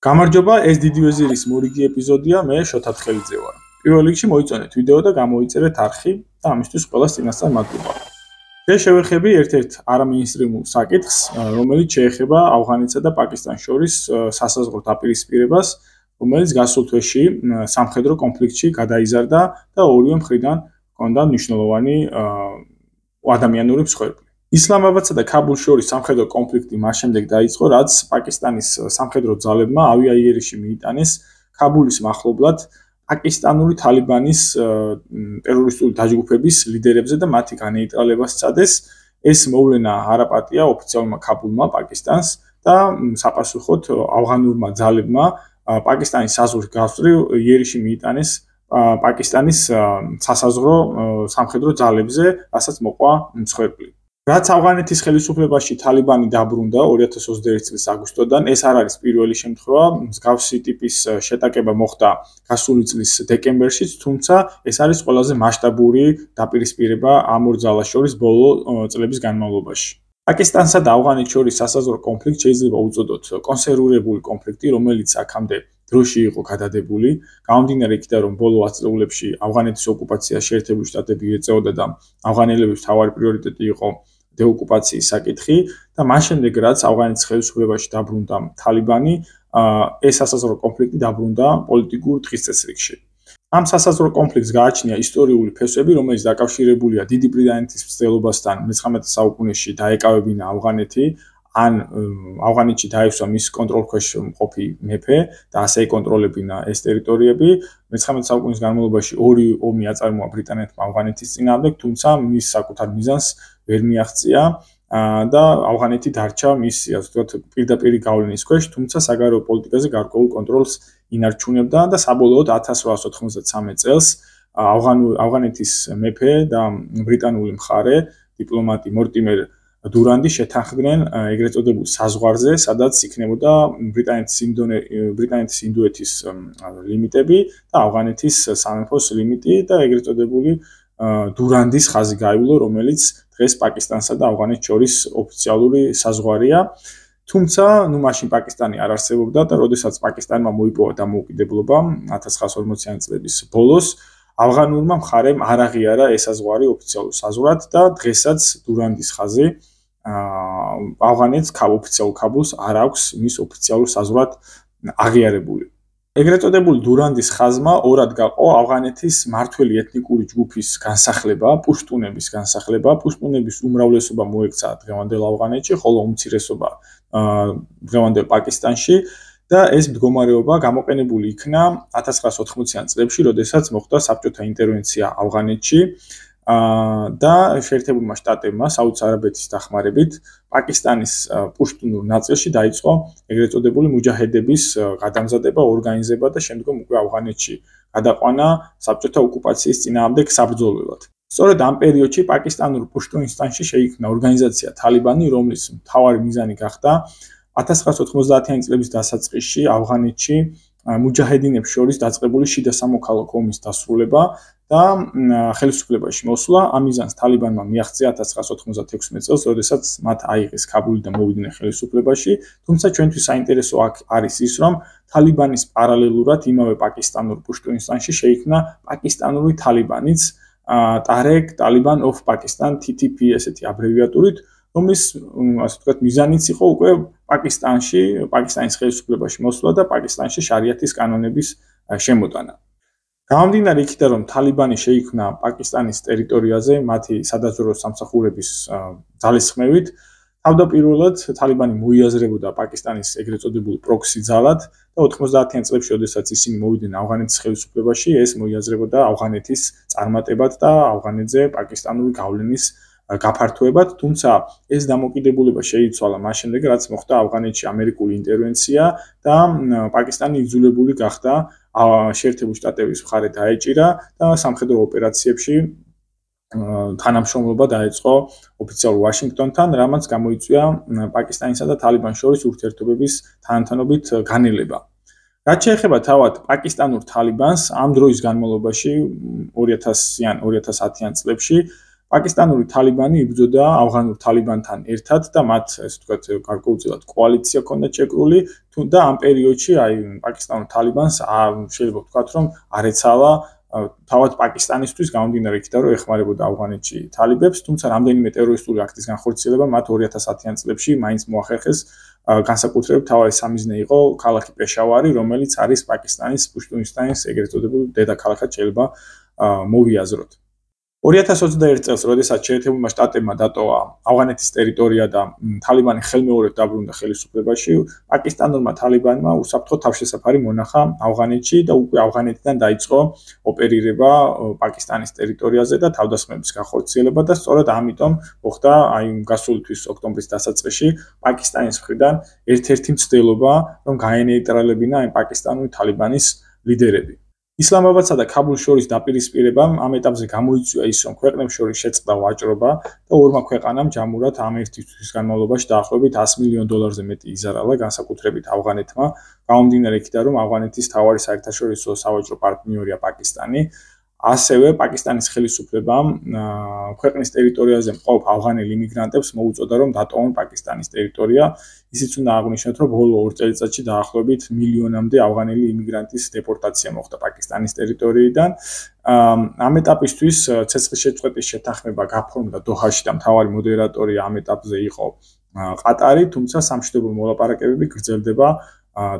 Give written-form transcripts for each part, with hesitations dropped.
გამარჯობა, ეს დიდი ვეზირის მორიგი ეპიზოდია, მე შოთათხელიძე ვარ. პირველ რიგში მოიწონეთ ვიდეო და გამოიწერეთ არხი და ამისთვის ყველას წინასწარ მადლობა. დღეს შევეხები ერთ-ერთ არამეინსტრიმულ საკითხს, რომელიც შეეხება ავღანეთსა და პაკისტანს შორის სასაზღვრო დაპირისპირებას, რომელიც გასულ თვეში სამხედრო კონფლიქტში გადაიზარდა და ორივე მხრიდან ჰქონდა მნიშვნელოვანი ადამიანური მსხვერპლი. ისლამაბადსა და ქაბულს შორის სამხედრო კონფლიქტი მას შემდეგ დაიწყო, რაც პაკისტანის სამხედრო ძალებმა ავიაიერში მიიტანეს ქაბულის მახლობლად პაკისტანური თალიბანის ტერორისტული დაჯგუფების ლიდერებზე და მათი განეიტრალებას სცადეს. ეს მოვლენა არაპატია ოფიციალურმა ქაბულმა პაკისტანს და საპასუხოდ ავღანურმა ძალებმა პაკისტანის საზღვრის გასწვრივ იერიში მიიტანეს პაკისტანის სასაზღვრო სამხედრო ძალებზე, რასაც მოყვა მსხვერპლი. რაც ავღანეთის ხელისუფლებაში თალიბანი დაბრუნდა 2021 წლის აგვისტოდან, ეს არ არის პირველი შემთხვევა, მსგავსი ტიპის შეტაკება მოხდა გასული წლის დეკემბერშიც, თუმცა ეს არის ყველაზე მასშტაბური დაპირისპირება ამ ორ ძალას შორის ბოლო წლების განმავლობაში. პაკისტანსა და ავღანეთს შორის სასაზღვრო კონფლიქტი შეიძლება უწოდოთ კონსერვირებული კონფლიქტი, რომელიც აქამდე დროში იყო გადადებული, გამომდინარე იქიდან, რომ ბოლო 10 წლებში ავღანეთის ოკუპაციას შეერთებული შტატები ეწეოდა და ავღანელების მთავარი პრიორიტეტი იყო დეოკუპაციის საკითხი და მას შემდეგ რაც ავღანეთის ხელისუფლებაში დაბრუნდა თალიბანი, ეს სასაზღვრო კონფლიქტი დაბრუნდა პოლიტიკურ დღისწესრიგში. ამ სასაზღვრო კონფლიქტს გააჩნია ისტორიული ფესვები, რომელიც დაკავშირებულია დიდი ბრიტანეთის მცდელობასთან 19 საუკუნეში დაეკავებინა ავღანეთი, ან ავღანეთში დაეცვა მის კონტროლქვეშ მყოფი მეფე და ასე ეკონტროლებინა ეს ტერიტორიები. 19 საუკუნის განმავლობაში ორი ომი აწარმოა ბრიტანეთმა ავღანეთის წინააღმდეგ, თუმცა მის საკუთარ მიზანს ვერ მიაღწია და ავღანეთი დარჩა მის, ასე ვთქვათ, პირდაპირი გავლენის ქვეშ, თუმცა საგარეო პოლიტიკაზე გარკვეულ კონტროლს ინარჩუნებდა და საბოლოოდ 1893 წელს ავღანეთის მეფე და ბრიტანული მხარე, დიპლომატი მორტიმერ დურანდი შეთანხმდნენ ეგრეთ წოდებულ საზღვარზე, სადაც იქნებოდა ბრიტანეთის ინდოეთის ლიმიტები და ავღანეთის სამეფოს ლიმიტი და ეგრეთ წოდებული დურანდის ხაზი გაივლო, რომელიც დღეს პაკისტანსა და ავღანეთს შორის ოფიციალური საზღვარია. თუმცა, მაშინ პაკისტანი არ არსებობდა და როდესაც პაკისტანმა მოიპოვა დამოუკიდებლობა 1940-იანი წლების ბოლოს, ავღანურმა მხარემ არ აღიარა ეს საზღვარი ოფიციალურ საზღვრად და დღესაც დურანდის ხაზი ავღანეთს ოფიციალურ ქაბულს არ აქვს მის ოფიციალურ საზღვრად აღიარებული. ეგრეთ წოდებული დურანდის ხაზმა ორად გაყო ავღანეთის მართველი ეთნიკური ჯგუფის განსახლება, პუშტუნების განსახლება. პუშტუნების უმრავლესობა მოექცა დღევანდელ ავღანეთში, ხოლო უმცირესობა დღევანდელ პაკისტანში და ეს მდგომარეობა გამოყენებული იქნა 1980-იან წლებში, როდესაც მოხდა საბჭოთა ინტერვენცია ავღანეთში და შეერთებულმა შტატებმა საუდის არაბეთის დახმარებით პაკისტანის პუშტუნურ ნაწილში დაიწყო ეგრეთ წოდებული მუჯაჰედების გადამზადება, ორგანიზება და შემდგომ უკვე ავღანეთში გადაყვანა საბჭოთა ოკუპაციის წინააღმდეგ საბრძოლველად. სწორედ ამ პერიოდში პაკისტანურ პუშტუნისტანში შეიქმნა ორგანიზაცია თალიბანი, რომლის მთავარი მიზანი გახდა 1990-იანი წლების დასაწყისში ავღანეთში მუჯაჰედინებს შორის დაწყებული შიდა სამოქალაქო ომის დასრულება და ხელისუფლებაში მოსვლა. ამ მიზანს თალიბანმა მიაღწია 1996 წელს, როდესაც მათ აიღეს ქაბული და მოვიდნენ ხელისუფლებაში. თუმცა ჩვენთვის საინტერესო აქ არის ის, რომ თალიბანის პარალელურად იმავე პაკისტანურ პუშტუნისტანში შეიქმნა პაკისტანური თალიბანიც, ტარეკ ტალიბან of Pakistan TTP ესეთი აბრევიატურით, რომლის ასე ვთქვათ მიზანიც იყო უკვე პაკისტანის ხელისუფლებაში მოსვლა და პაკისტანში შარიათის კანონების შემოტანა. გამომდინარე იქიდან, რომ თალიბანი შეიქმნა პაკისტანის ტერიტორიაზე მათი სადაზვერვო სამსახურების ძალისხმევით, თავდაპირველად თალიბანი მოიაზრებოდა პაკისტანის ეგრეთ წოდებულ პროქსი ძალად და 90-იან წლებში, როდესაც ისინი მოვიდნენ ავღანეთის ხელისუფლებაში, ეს მოიაზრებოდა ავღანეთის წარმატებად და ავღანეთზე პაკისტანური გავლენის გაფართოებად, თუმცა ეს დამოკიდებულება შეიცვალა მას შემდეგ, რაც მოხდა ავღანეთში ამერიკული ინტერვენცია და პაკისტანი იძულებული გახდა შეერთებული შტატების მხარე დაეჭირა და სამხედრო ოპერაციებში თანამშრომლობა დაეწყო ოფიციალურ ვაშინგტონთან, რამაც გამოიწვია პაკისტანისა და თალიბანის შორის ურთიერთობების თანათანობით განელება. რაც შეეხება თავად პაკისტანურ თალიბანს, ამ დროის განმავლობაში 2000-იან 2010-იან წლებში პაკისტანური თალიბანი იბრძოდა ავღანურ თალიბანთან ერთად და მათ ესე ვთქვათ გარკვეულწილად კოალიცია ჰქონდა ჩეკრული და ამ პერიოდში აი პაკისტანურ თალიბანს შეიძლება ვთქვათ რომ არ ეცალა თავად პაკისტანისთვის გამომდინარე იქიდან რომ ეხმარებოდა ავღანეთში თალიბებს, თუმცა რამდენიმე ტერორისტული აქტის განხორციელება მათ 2010-იან წლებში მაინც მოახერხეს განსაკუთრებით თავარი სამიზნე იყო ქალაქი პეშავარი, რომელიც არის პაკისტანის პუშტუნისტანის ეგრეთ წოდებული დედაქალაქად შეიძლება მოვიაზროთ. 2021 წელს, როდესაც შეერთებულმა შტატებმა დატოვა ავღანეთის ტერიტორია და თალიბანი ხელმეორედ დაბრუნდა ხელისუფლებაში, პაკისტანურმა თალიბანმა უსაფრთხო თავშესაფარი მონახა ავღანეთში და უკვე ავღანეთიდან დაიწყო ოპერირება პაკისტანის ტერიტორიაზე და თავდასხმების განხორციელება და სწორედ ამიტომ მოხდა აი გასული თვის ოქტომბრის დასაწყისში პაკისტანის მხრიდან ერთ-ერთი მცდელობა, რომ გაენეიტრალებინა აი პაკისტანური თალიბანის ლიდერები. ისლამაბადსა და ქაბულს შორის დაპირისპირებამ ამ ეტაპზე გამოიწვია ის, რომ ქვეყნებს შორის შეწყდა ვაჭრობა და ორმა ქვეყანამ ჯამურად ამ ერთი თვის განმავლობაში დაახლოებით $100 მილიონ მეტი იზარალა, განსაკუთრებით ავღანეთმა, გამომდინარე იქიდან, რომ ავღანეთის მთავარი საერთაშორისო სავაჭრო პარტნიორია პაკისტანი. ასევე პაკისტანის ხელისუფლებამ ქვეყნის ტერიტორიაზე მყოფ ავღანელ იმიგრანტებს მოუწოდა, რომ დატოვონ პაკისტანის ტერიტორია. ისიც უნდა აღვნიშნოთ, რომ ბოლო 2 წელიწადში დაახლოებით მილიონამდე ავღანელი იმიგრანტის დეპორტაცია მოხდა პაკისტანის ტერიტორიიდან. ამ ეტაპისთვის ცეცხლის შეწყვეტის შეთანხმება გაფორმდა დოჰაში და მთავარი მოდერატორი ამ ეტაპზე იყო ყატარი, თუმცა სამშვიდობო მოლაპარაკებები გრძელდება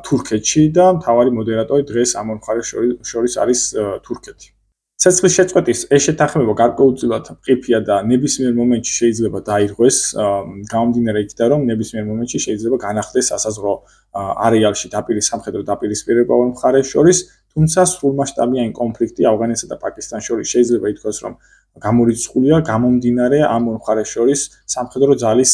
თურქეთში და მთავარი მოდერატორი დღეს ამ ორ მხარეს შორის არის თურქეთი. ცეცხლის შეწყვეტის ეს შეთანხმება გარკვეულწილად მყიფეა და ნებისმიერ მომენტში შეიძლება დაირღვეს, გამომდინარე იქიდან, რომ ნებისმიერ მომენტში შეიძლება განახლდეს სასაზღვრო არეალში სამხედრო დაპირისპირება ორ მხარეს შორის, თუმცა სრულმასშტაბიანი კონფლიქტი ავღანეთსა და პაკისტანს შორის შეიძლება ითქვას, რომ გამორიცხულია გამომდინარე ამ ორ მხარეს შორის სამხედრო ძალის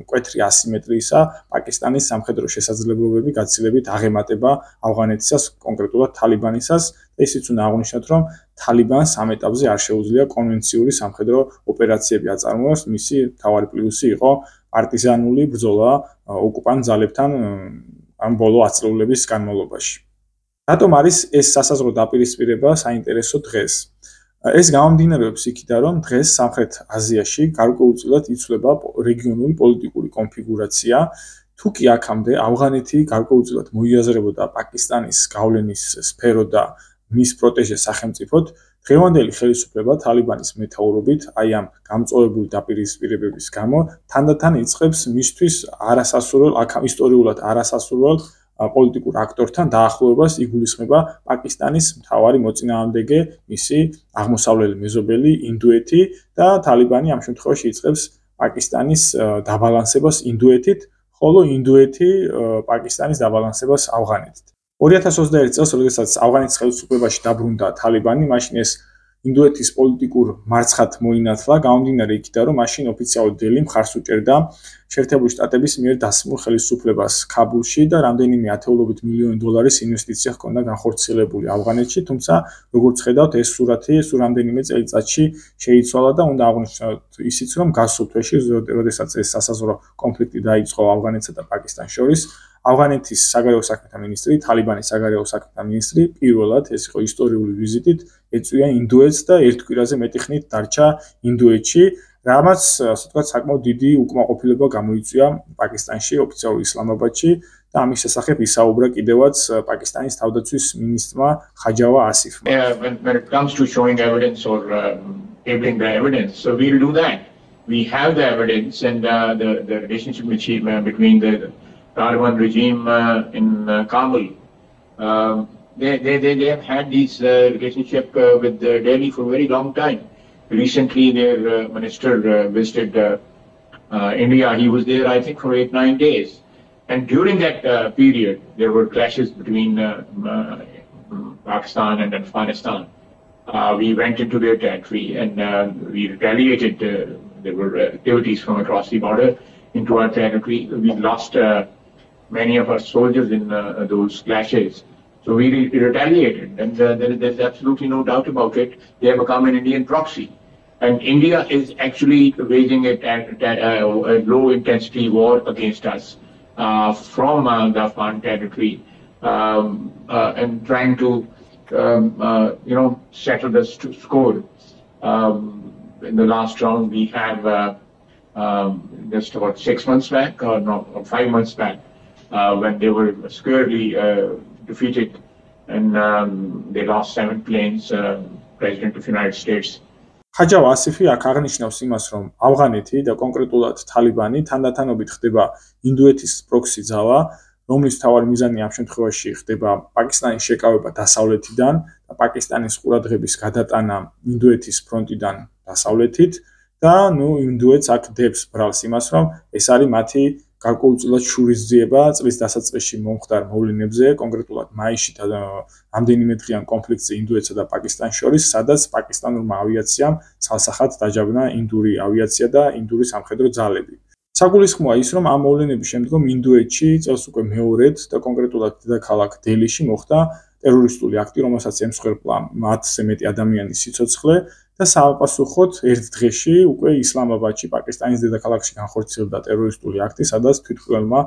მკვეთრი ასიმეტრიისა, პაკისტანის სამხედრო შესაძლებლობები გაცილებით აღემატება ავღანეთისას, კონკრეტულად თალიბანისას. ისიც უნდა აღვნიშნოთ, რომ თალიბანს ამ ეტაპზე არ შეუძლია კონვენციური სამხედრო ოპერაციები აწარმოოს, მისი მთავარი პლუსი იყო პარტიზანული ბრძოლა ოკუპანტ ძალებთან ამ ბოლო ათწლეულების განმავლობაში. რატომ არის ეს სასაზღვრო დაპირისპირება საინტერესო დღეს? ეს გამომდინარეობს იქიდან, რომ დღეს სამხრეთ აზიაში გარკვეულწილად იცვლება რეგიონული პოლიტიკური კონფიგურაცია. თუ კი აქამდე ავღანეთი გარკვეულწილად მოიაზრებოდა პაკისტანის გავლენის სფერო და მის პროტეჟე სახელმწიფოდ, დღევანდელი ხელისუფლება თალიბანის მეთაურობით, აი ამ გამწვავებული დაპირისპირებების გამო, თანდათან იწყებს მისთვის ისტორიულად არასასურველ პოლიტიკურ აქტორთან დაახლოებას, იგულისხმება პაკისტანის მთავარი მოწინააღმდეგე, მისი აღმოსავლელი მეზობელი ინდოეთი და თალიბანი ამ შემთხვევაში იწყებს პაკისტანის დაბალანსებას ინდოეთით, ხოლო ინდოეთი პაკისტანის დაბალანსებას ავღანეთით. 2021 წელს, როდესაც ავღანეთის ხელისუფლებაში დაბრუნდა თალიბანი, მაშინ ეს ინდოეთის პოლიტიკურ მარცხად მოინათლა, გამომდინარე იქიდან, რომ მაშინ ოფიციალურად დელი მხარს უჭერდა შეერთებული შტატების მიერ დასმულ ხელისუფლებას ქაბულში და რამდენიმე ათეულობით $1 მილიონი ინვესტიცია ჰქონდა განხორციელებული ავღანეთში, თუმცა როგორც ხედავთ, ეს სურათი სულ რამდენიმე წელიწადში შეიცვალა და უნდა აღვნიშნოთ ისიც, რომ გასულ თვეში, როდესაც ეს სასაზღვრო კონფლიქტი დაიწყო ავღანეთსა და პაკისტანს შორის, ავღანეთის საგარეო საქმეთა მინისტრი, თალიბანის საგარეო საქმეთა მინისტრი პირველად ეს იყო ისტორიული ვიზიტით ეწვია ინდოეთს და ერთ კვირაზე მეტი ხნით დარჩა ინდოეთში, რამაც ასე ვთქვათ საკმაოდ დიდი უკმაყოფილება გამოიწვია პაკისტანში, ოფიციალურ ისლამაბადში და ამის შესახებ ისაუბრა კიდევაც პაკისტანის თავდაცვის მინისტრმა ხაჯავა ასიფმა. When it comes to showing evidence or tabling the evidence, so we'll do that. We have the evidence and the relationship between the Taliban regime in Kabul. They have had this relationship with Delhi for a very long time. Recently, their minister visited India. He was there, I think, for 8-9 days. And during that period, there were clashes between Pakistan and Afghanistan. We went into their territory and we retaliated. There were activities from across the border into our territory. We lost many of our soldiers in those clashes. So we retaliated, and there's absolutely no doubt about it. They have become an Indian proxy. And India is actually waging a low-intensity war against us from the Afghan territory and trying to, settle the score. in the last round, we have just about 6 months back, or 5 months back, when they were squarely defeated and they lost 7 planes, President of the United States. ხაჯავ ასიფი აქ აღნიშნავს იმას, რომ ავღანეთი და კონკრეტულად თალიბანი თანდათანობით ხდება ინდოეთის პროქსი ძალა, რომლის მთავარი მიზანი ამ შემთხვევაში ხდება პაკისტანის შეკავება დასავლეთიდან და პაკისტანის ყურადღების გადატანა ინდოეთის ფრონტიდან დასავლეთით და ინდოეთს აქ დებს ბრალს იმას, რომ ეს არის მათი გარკვეულწილად შურისძიება წლის დასაწყისში მომხდარ მოვლენებზე, კონკრეტულად მაისში რამდენიმე დღიან კონფლიქტზე ინდოეთსა და პაკისტანს შორის, სადაც პაკისტანურმა ავიაციამ ცალსახად დაჯავნა ინდური ავიაცია და ინდური სამხედრო ძალები. საგულისხმოა ის, რომ ამ მოვლენების შემდგომ ინდოეთში წელს უკვე მეორედ და კონკრეტულად დედაქალაქ დელიში მოხდა ტერორისტული აქტი, რომელსაც ემსხვერპლა 10-ზე მეტი ადამიანის სიცოცხლე და საპასუხოდ ერთ დღეში უკვე ისლამაბადში, პაკისტანის დედაქალაქში განხორციელდა ტერორისტული აქტი, სადაც თვითმკვლელმა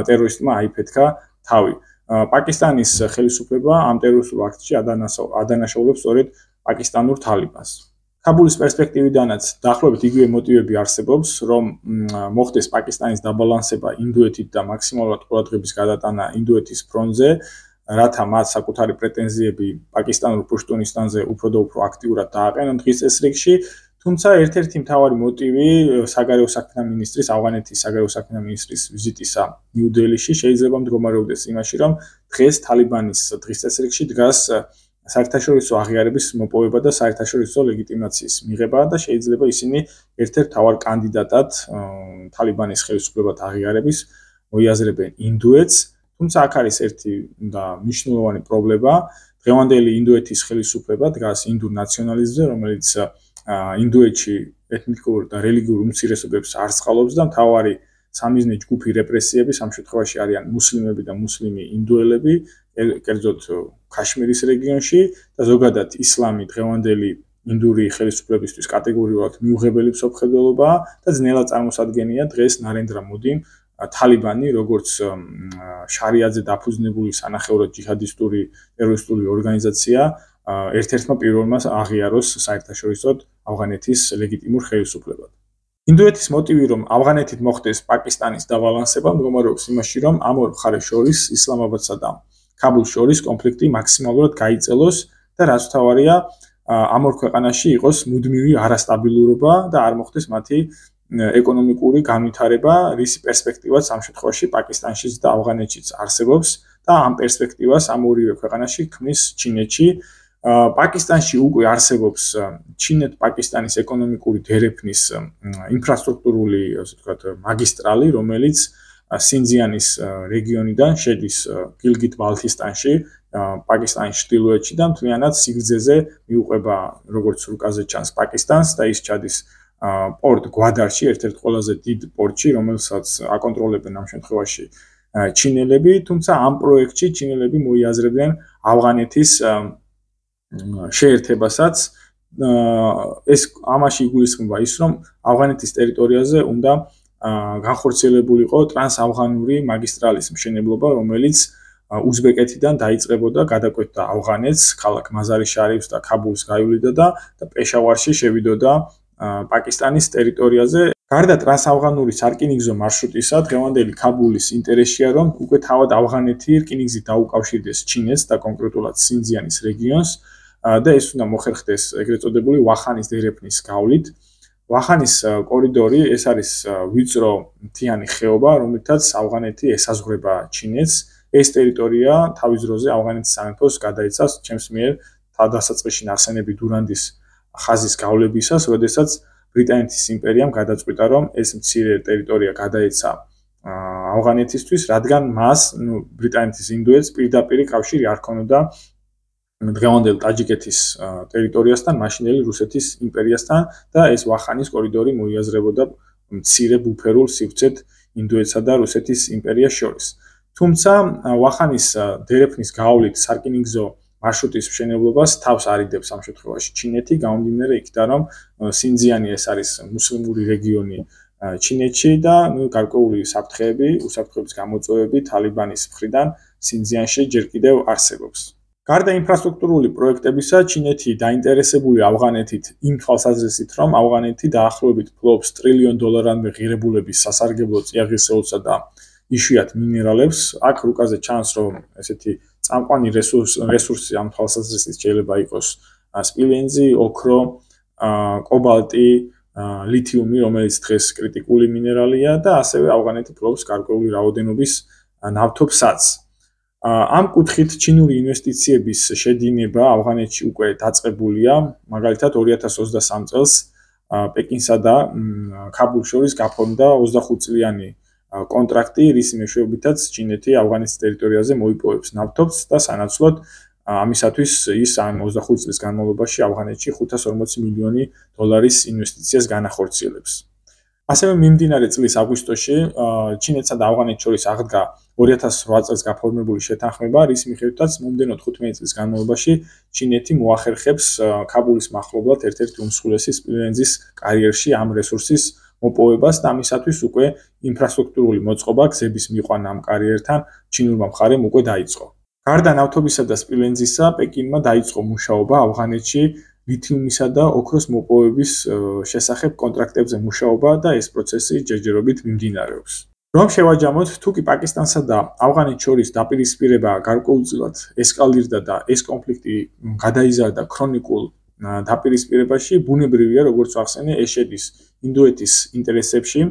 ტერორისტმა აიფეთქა თავი. პაკისტანის ხელისუფლება ამ ტერორისტულ აქტში ადანაშაულებს სწორედ პაკისტანურ თალიბანს. ქაბულის პერსპექტივიდანაც დაახლოებით იგივე მოტივები არსებობს, რომ მოხდეს პაკისტანის დაბალანსება ინდოეთით და მაქსიმალურად ყურადღების გადატანა ინდოეთის ფრონტზე, რათა მათ საკუთარი პრეტენზიები პაკისტანურ პუშტუნისტანზე უფრო და უფრო აქტიურად დააყენონ დღის წესრიგში, თუმცა ერთ-ერთი მთავარი მოტივი საგარეო საქმეთა მინისტრის, ავღანეთის საგარეო საქმეთა მინისტრის ვიზიტისა ნიუ-დელიში შეიძლება მდგომარეობდეს იმაში, რომ დღეს თალიბანის დღის წესრიგში დგას საერთაშორისო აღიარების მოპოვება და საერთაშორისო ლეგიტიმაციის მიღება და შეიძლება ისინი ერთ-ერთ მთავარ კანდიდატად თალიბანის ხელისუფლებად აღიარების მოიაზრებენ ინდოეთს. თუმცა აქ არის ერთი და მნიშვნელოვანი პრობლემა. დღევანდელი ინდოეთის ხელისუფლება დგას ინდურ ნაციონალიზმზე, რომელიც ინდოეთში ეთნიკურ და რელიგიურ უმცირესობებს არ სწყალობს და მთავარი სამიზნე ჯგუფი რეპრესიები ამ შემთხვევაში არიან მუსლიმები და მუსლიმი ინდოელები, კერძოდ ქაშმირის რეგიონში და ზოგადად ისლამი დღევანდელი ინდური ხელისუფლებისთვის კატეგორიულად მიუღებელი მსოფლმხედველობაა და ძნელად წარმოსადგენია დღეს ნარენდრა მოდიმ თალიბანი როგორც შარიაძე დაფუძნებული სანახევროდ ჯიჰადისტური ტერორისტული ორგანიზაცია ერთ-ერთმა პირველმა აღიაროს საერთაშორისოდ ავღანეთის ლეგიტიმურ ხელისუფლებად. ინდოეთის მოტივი, რომ ავღანეთით მოხდეს პაკისტანის დაბალანსება, მდგომარეობს იმაში, რომ ამ ორ მხარეს შორის ისლამაბადსა და ქაბულს შორის კონფლიქტი მაქსიმალურად გაიწელოს და რაც მთავარია, ამ ორ ქვეყანაში იყოს მუდმივი არასტაბილურობა და არ მოხდეს მათი ეკონომიკური განვითარება, რის პერსპექტივაც ამ შემთხვევაში პაკისტანშიც და ავღანეთშიც არსებობს და ამ პერსპექტივას ამ ორივე ქვეყანაში ქმნის ჩინეთში. პაკისტანში უკვე არსებობს ჩინეთ-პაკისტანის ეკონომიკური დერეფნის ინფრასტრუქტურული, ასე ვთქვათ, მაგისტრალი, რომელიც სინძიანის რეგიონიდან შედის გილგიტ-ბალტისტანში, პაკისტანის ჩრდილოეთში და მთლიანად სიგრძეზე მიუყვება როგორც რუკაზე ჩანს პაკისტანს და ის ჩადის პორტ გვადარში, ერთ-ერთ ყველაზე დიდ პორტში, რომელსაც აკონტროლებენ ამ შემთხვევაში ჩინელები, თუმცა ამ პროექტში ჩინელები მოიაზრებენ ავღანეთის შეერთებასაც. ეს ამაში იგულისხმება ის, რომ ავღანეთის ტერიტორიაზე უნდა განხორციელებულიყო ტრანსავღანური მაგისტრალის მშენებლობა, რომელიც უზბეკეთიდან დაიწყებოდა, გადაკვეთდა ავღანეთს, ქალაქ მაზარი-შარიფს და ქაბულს გაივლიდა და პეშავარში შევიდოდა პაკისტანის ტერიტორიაზე. გარდა ტრანსავღანური სარკინიგზო მარშრუტისა, დღევანდელი ქაბულის ინტერესია, რომ უკვე თავად ავღანეთი რკინიგზით დაუკავშირდეს ჩინეთს და კონკრეტულად სინძიანის რეგიონს და ეს უნდა მოხერხდეს ეგრეთ წოდებული ვახანის დერეფნის გავლით. ვახანის კორიდორი ეს არის ვიწრო მთიანი ხეობა, რომლითაც ავღანეთი ესაზღვრება ჩინეთს. ეს ტერიტორია თავის დროზე ავღანეთის სამეფოს გადაეცა ჩემს მიერ თავდასაწყისში ნახსენები დურანდის ხაზის გავლებისას, როდესაც ბრიტანეთის იმპერიამ გადაწყვიტა, რომ ეს მცირე ტერიტორია გადაეცა ავღანეთისთვის, რადგან მას, ბრიტანეთის ინდოეთს პირდაპირი კავშირი არ ჰქონოდა დღევანდელ ტაჯიკეთის ტერიტორიასთან, მაშინდელი რუსეთის იმპერიასთან და ეს ვახანის კორიდორი მოიაზრებოდა მცირე ბუფერულ სივრცეთ ინდოეთსა და რუსეთის იმპერიას შორის. თუმცა ვახანის დერეფნის გავლით სარკინიგზო მარშრუტის მშენებლობას თავს არიდებს ამ შემთხვევაში ჩინეთი, გამომდინარე იქიდან, რომ სინძიანი ეს არის მუსლიმური რეგიონი ჩინეთში და გარკვეული საფრთხეების გამოწვევები თალიბანის მხრიდან სინძიანში ჯერ კიდევ არსებობს. გარდა ინფრასტრუქტურული პროექტებისა, ჩინეთი დაინტერესებული ავღანეთით იმ თვალსაზრისით, რომ ავღანეთი დაახლოებით ფლობს $1 ტრილიონამდე ღირებულების სასარგებლო წიაღისეულსა და იშვიათ მინერალებს. აქ რუკაზე ჩანს, რომ ესეთი წამყვანი რესურსი ამ თვალსაზრისით შეიძლება იყოს სპილენძი, ოქრო, კობალტი, ლითიუმი, რომელიც დღეს კრიტიკული მინერალია და ასევე ავღანეთი ფლობს გარკვეული რაოდენობის ნავთობსაც. ამ კუთხით ჩინური ინვესტიციების შედინება ავღანეთში უკვე დაწყებულია, მაგალითად 2023 წელს პეკინსა და ქაბულს შორის გაფორმდა 25 წლიანი კონტრაქტი, რის მეშვეობითაც ჩინეთი ავღანეთის ტერიტორიაზე მოიპოვებს ნავთობს და სანაცვლოდ ამისათვის ის ამ 25 წლის განმავლობაში ავღანეთში $540 მილიონი ინვესტიციას განახორციელებს. ასევე მიმდინარე წლის აგვისტოში ჩინეთსა და ავღანეთს შორის აღდგა 2008 წელს გაფორმებული შეთანხმება, რის მიხედვითაც მომდევნო 15 წლის განმავლობაში ჩინეთი მოახერხებს ქაბულის მახლობლად ერთ-ერთი უმსხვილესი სპილენძის კარიერში ამ რესურსის მოპოვებას და ამისათვის უკვე ინფრასტრუქტურული მოწყობა გზების მიყვანა ამ კარიერთან ჩინურმა მხარემ უკვე დაიწყო. გარდა ნავთობისა და სპილენძისა, პეკინმა დაიწყო მუშაობა ავღანეთში ლითიუმისა და ოქროს მოპოვების შესახებ კონტრაქტებზე მუშაობა და ეს პროცესი ჯერჯერობით მიმდინარეობს. რომ შევაჯამოთ, თუ კი პაკისტანსა და ავღანეთს შორის დაპირისპირება გარკვეულწილად ესკალირდა და ეს კონფლიქტი გადაიზარდა ქრონიკულ დაპირისპირებაში, ბუნებრივია, როგორც ვახსენე, ეს შედის ინდოეთის ინტერესებში.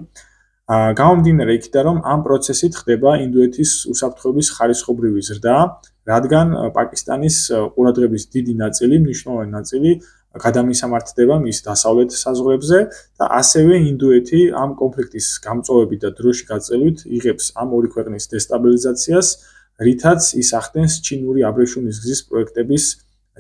გამომდინარე იქიდან, რომ ამ პროცესით ხდება ინდოეთის უსაფრთხოების ხარისხობრივი ზრდა, რადგან პაკისტანის ყურადღების დიდი ნაწილი, მნიშვნელოვანი ნაწილი გადამისამართდება მის დასავლეთ საზღვრებზე და ასევე ინდოეთი ამ კონფლიქტის გამწვავებით და დროში გაწელვით იღებს ამ ორი ქვეყნის დესტაბილიზაციას, რითაც ის ახდენს ჩინური აბრეშუმის გზის პროექტების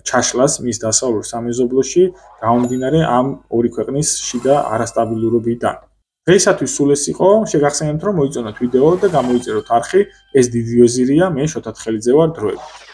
ჩაშლას მის დასავლურ სამეზობლოში, გამომდინარე ამ ორი ქვეყნის შიდა არასტაბილურობიდან. დღეისათვის სულ ეს იყო, შეგახსენებთ, რომ მოიწონოთ ვიდეო და გამოიწეროთ არხი. ეს დიდი ვეზირია, მე შოთა თხელიძე ვარ, დროებით.